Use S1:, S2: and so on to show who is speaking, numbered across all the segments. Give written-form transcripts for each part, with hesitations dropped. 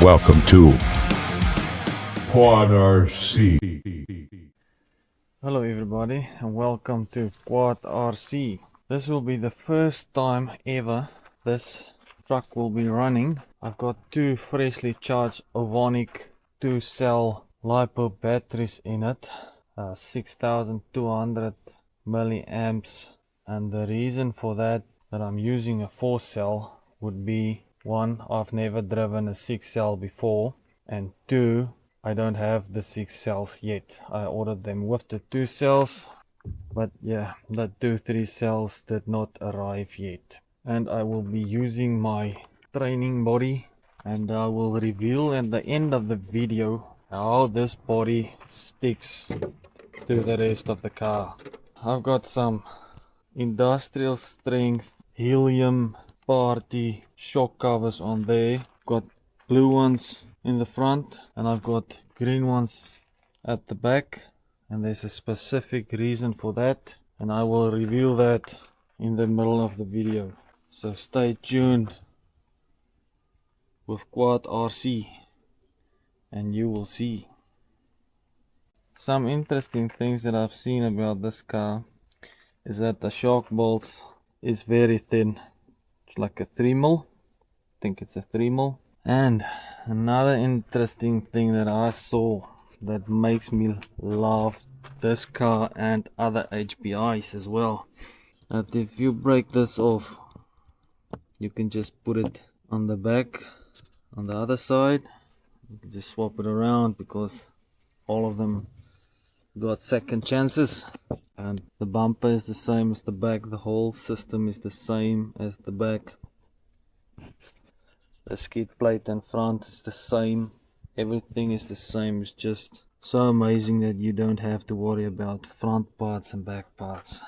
S1: Welcome to Quad RC.
S2: Hello everybody and welcome to Quad RC. This will be the first time ever this truck will be running. I've got two freshly charged ovonic 2-cell LiPo batteries in it, 6200 milliamps, and the reason for that I'm using a 4-cell would be, one, I've never driven a 6-cell before, and two, I don't have the 6 cells yet. I ordered them with the 2 cells, but yeah, the 2-3 cells did not arrive yet. And I will be using my training body, and I will reveal at the end of the video how this body sticks to the rest of the car. I've got some industrial strength helium party shock covers on there. Got blue ones in the front and I've got green ones at the back, and there's a specific reason for that, and I will reveal that in the middle of the video, so stay tuned with Quad RC and you will see. Some interesting things that I've seen about this car is that the shock bolts is very thin. It's like a 3mm. I think it's a 3mm. And another interesting thing that I saw that makes me love this car and other HPIs as well, that if you break this off, you can just put it on the back on the other side. You can just swap it around because all of them got second chances, and the bumper is the same as the back. The whole system is the same as the back. The skid plate in front is the same. Everything is the same. It's just so amazing that you don't have to worry about front parts and back parts.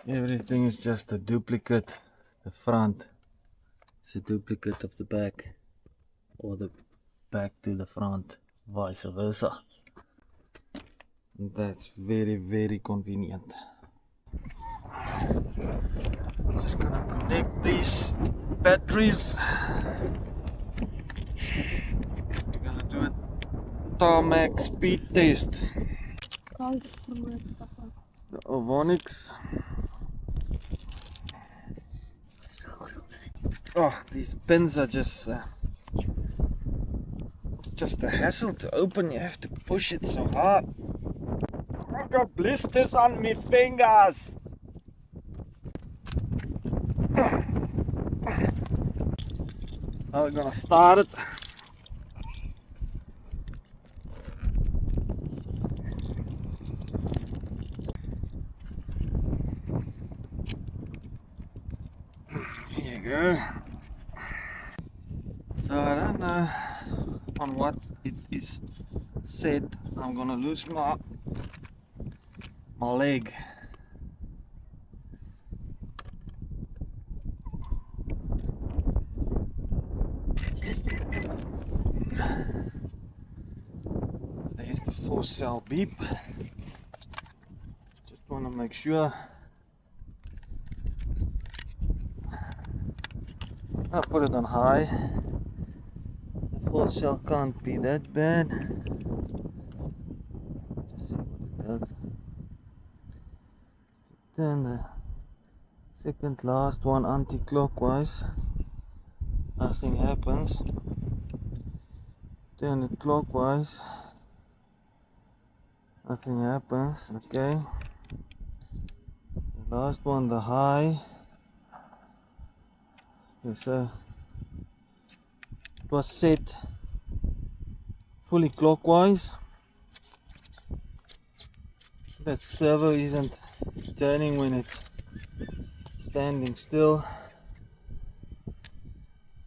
S2: Everything is just a duplicate. The front is a duplicate of the back, or the back to the front, vice versa. And that's very, very convenient. I'm just gonna connect these batteries. We're gonna do a tarmac speed test. The ovonics. Oh, these pins are just a hassle to open. You have to push it so hard. I've got blisters on my fingers. Now we're gonna start it. Here you go. So I don't know on what it is set. I'm gonna lose my leg. There's the 4-cell beep. Just want to make sure. I'll put it on high. The 4-cell can't be that bad. Just see what it does. Then the second last one anti-clockwise. Nothing happens. Turn it clockwise. Nothing happens. Okay. The last one, the high. Okay, so it was set fully clockwise. That servo isn't turning when it's standing still.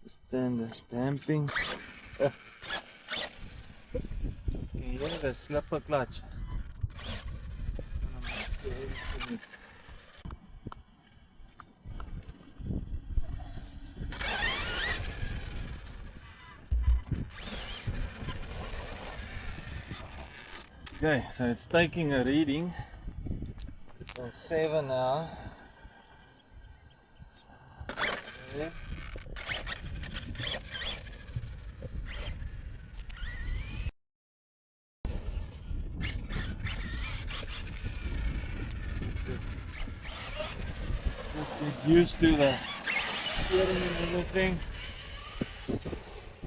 S2: Just turn the damping. You hear the slipper clutch. Okay, so it's taking a reading. So 7 now. Okay. get used to the steering and everything.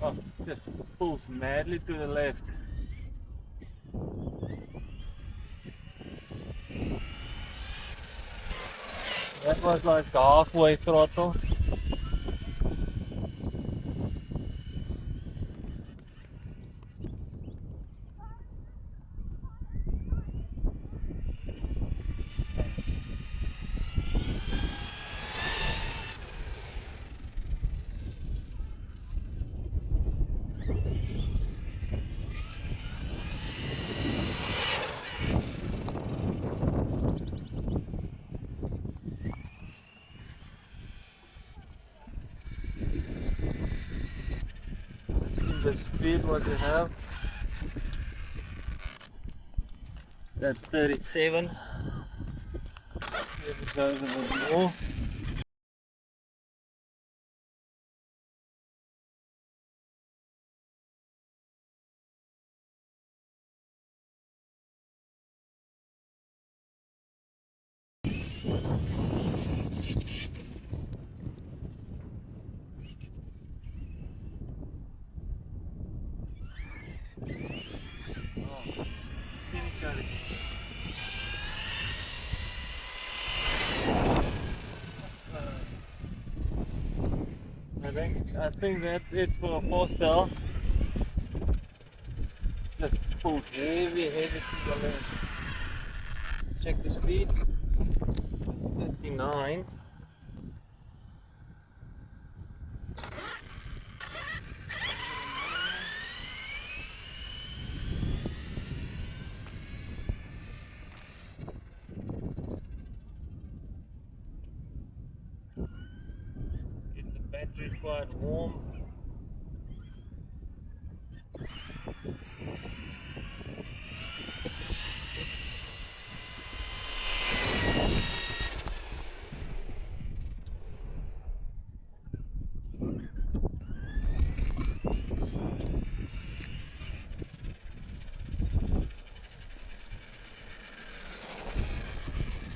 S2: Oh, just pulls madly to the left. That was like the halfway throttle. See the speed what you have. That's 37. If it goes a bit more. Oh, I think that's it for a 4-cell. Just pulled heavy to the left. Check the speed. 39. The battery's quite warm.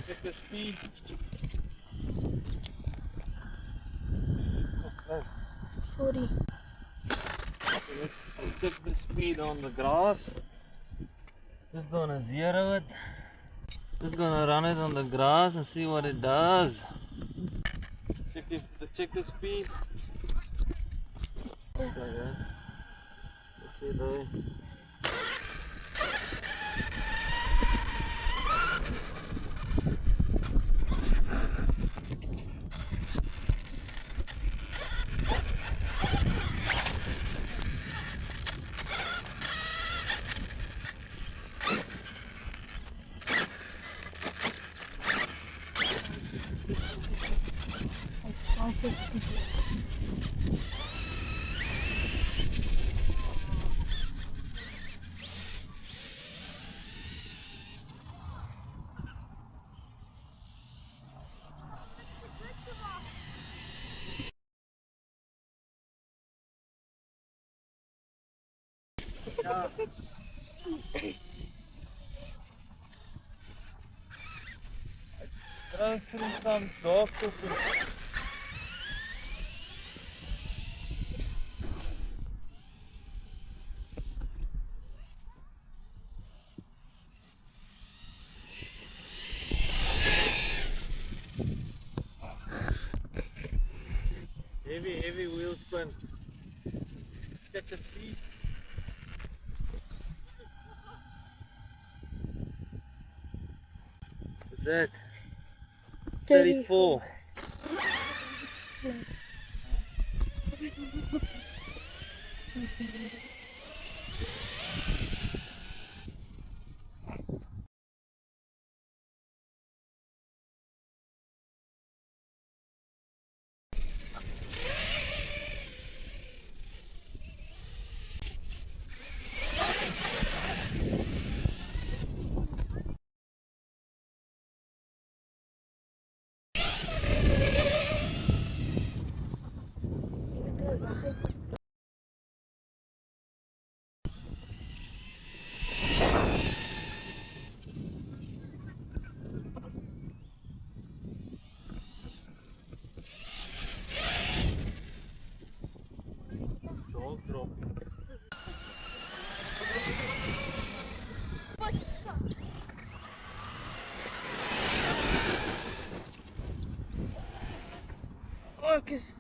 S2: Check the speed. Oh,
S3: 40.
S2: let's check the speed on the grass. Just gonna zero it. Just gonna run it on the grass and see what it does. Check the speed. Okay, let's see there.
S3: Like 160.
S2: Yeah. I drove through some dog pooping. Heavy wheel spin. Check the speed. What's that? 34.
S3: focus.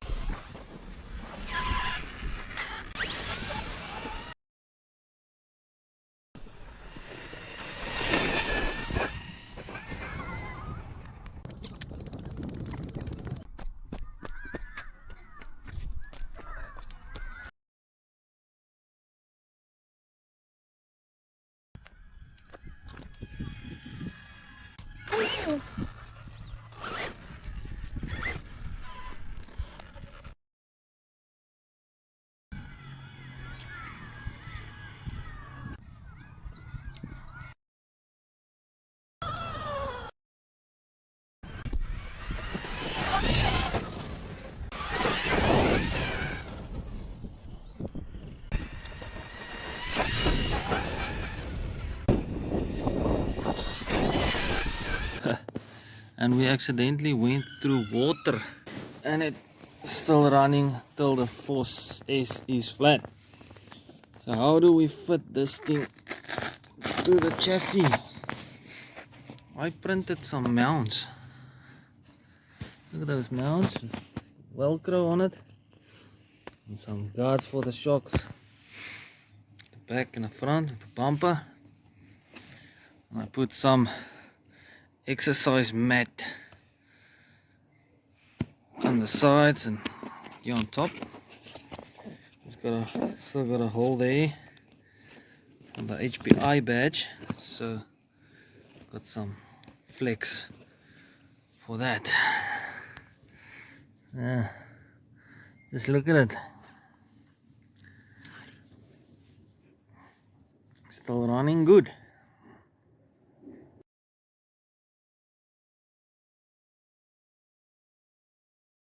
S2: And we accidentally went through water and it's still running till the force S is flat. So how do we fit this thing to the chassis? I printed some mounts. Look at those mounts, velcro on it, and some guards for the shocks, the back and the front, the bumper. And I put some exercise mat on the sides and here on top. It's still got a hole there on the HPI badge, so got some flex for that. Yeah, just look at it, still running good.